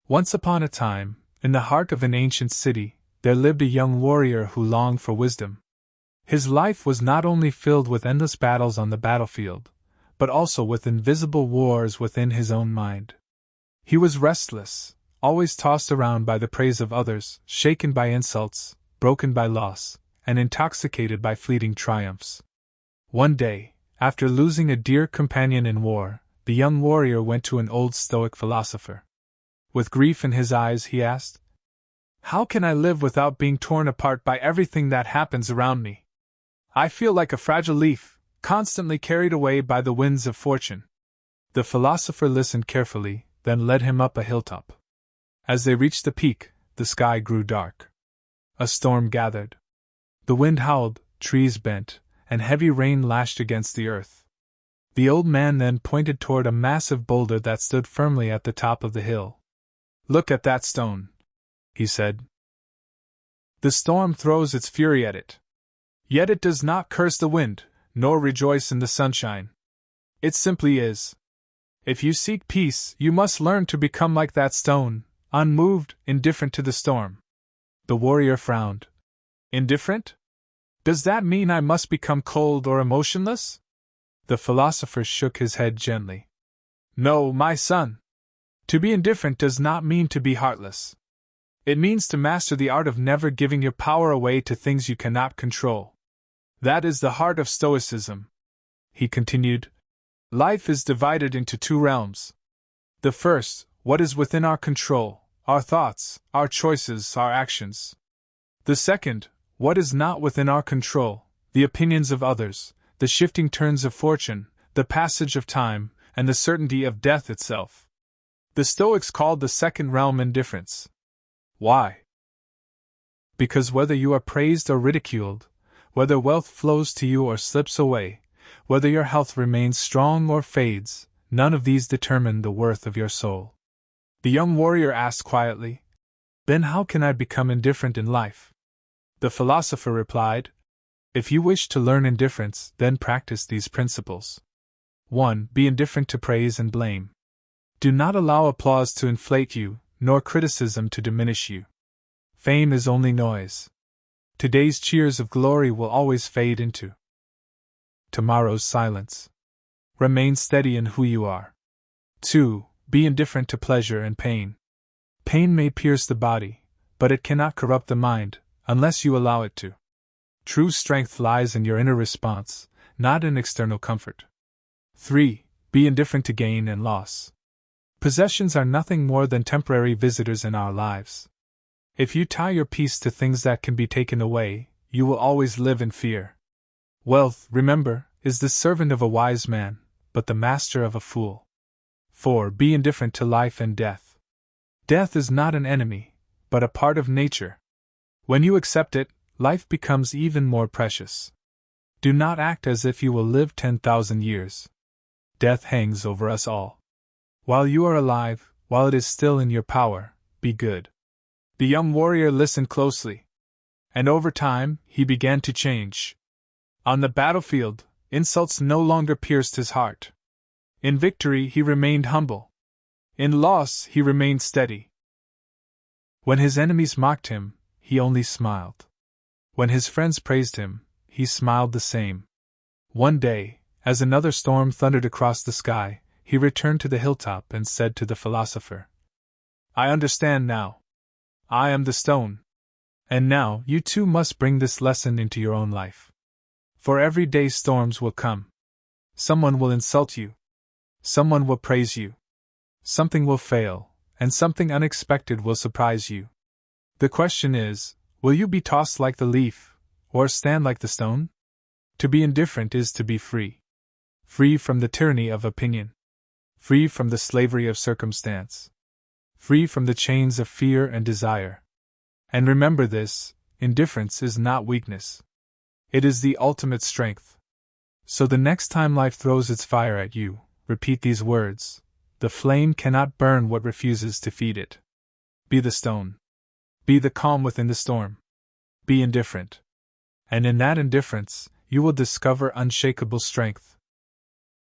Once upon a time, in the heart of an ancient city, there lived a young warrior who longed for wisdom. His life was not only filled with endless battles on the battlefield, but also with invisible wars within his own mind. He was restless, always tossed around by the praise of others, shaken by insults, broken by loss, and intoxicated by fleeting triumphs. One day, after losing a dear companion in war, the young warrior went to an old Stoic philosopher. With grief in his eyes, he asked, "How can I live without being torn apart by everything that happens around me? I feel like a fragile leaf, constantly carried away by the winds of fortune." The philosopher listened carefully, then led him up a hilltop. As they reached the peak, the sky grew dark. A storm gathered. The wind howled, trees bent, and heavy rain lashed against the earth. The old man then pointed toward a massive boulder that stood firmly at the top of the hill. "Look at that stone," he said. "The storm throws its fury at it. Yet it does not curse the wind, nor rejoice in the sunshine. It simply is. If you seek peace, you must learn to become like that stone, unmoved, indifferent to the storm." The warrior frowned. "Indifferent? Does that mean I must become cold or emotionless?" The philosopher shook his head gently. "No, my son. To be indifferent does not mean to be heartless. It means to master the art of never giving your power away to things you cannot control. That is the heart of Stoicism." He continued, "Life is divided into two realms. The first, what is within our control, our thoughts, our choices, our actions. The second, what is not within our control, the opinions of others, the shifting turns of fortune, the passage of time, and the certainty of death itself. The Stoics called the second realm indifference. Why? Because whether you are praised or ridiculed, whether wealth flows to you or slips away, whether your health remains strong or fades, none of these determine the worth of your soul." The young warrior asked quietly, "Then how can I become indifferent in life?" The philosopher replied, "If you wish to learn indifference, then practice these principles. 1. Be indifferent to praise and blame. Do not allow applause to inflate you, nor criticism to diminish you. Fame is only noise. Today's cheers of glory will always fade into tomorrow's silence. Remain steady in who you are. 2. Be indifferent to pleasure and pain. Pain may pierce the body, but it cannot corrupt the mind, unless you allow it to. True strength lies in your inner response, not in external comfort. 3. Be indifferent to gain and loss. Possessions are nothing more than temporary visitors in our lives. If you tie your peace to things that can be taken away, you will always live in fear. Wealth, remember, is the servant of a wise man, but the master of a fool. 4. Be indifferent to life and death. Death is not an enemy, but a part of nature. When you accept it, life becomes even more precious. Do not act as if you will live 10,000 years. Death hangs over us all. While you are alive, while it is still in your power, be good." The young warrior listened closely. And over time, he began to change. On the battlefield, insults no longer pierced his heart. In victory, he remained humble. In loss, he remained steady. When his enemies mocked him, he only smiled. When his friends praised him, he smiled the same. One day, as another storm thundered across the sky, he returned to the hilltop and said to the philosopher, "I understand now. I am the stone. And now you too must bring this lesson into your own life. For every day storms will come. Someone will insult you. Someone will praise you. Something will fail, and something unexpected will surprise you. The question is, will you be tossed like the leaf, or stand like the stone? To be indifferent is to be free. Free from the tyranny of opinion. Free from the slavery of circumstance. Free from the chains of fear and desire. And remember this, indifference is not weakness. It is the ultimate strength. So the next time life throws its fire at you, repeat these words: the flame cannot burn what refuses to feed it. Be the stone. Be the calm within the storm. Be indifferent. And in that indifference, you will discover unshakable strength.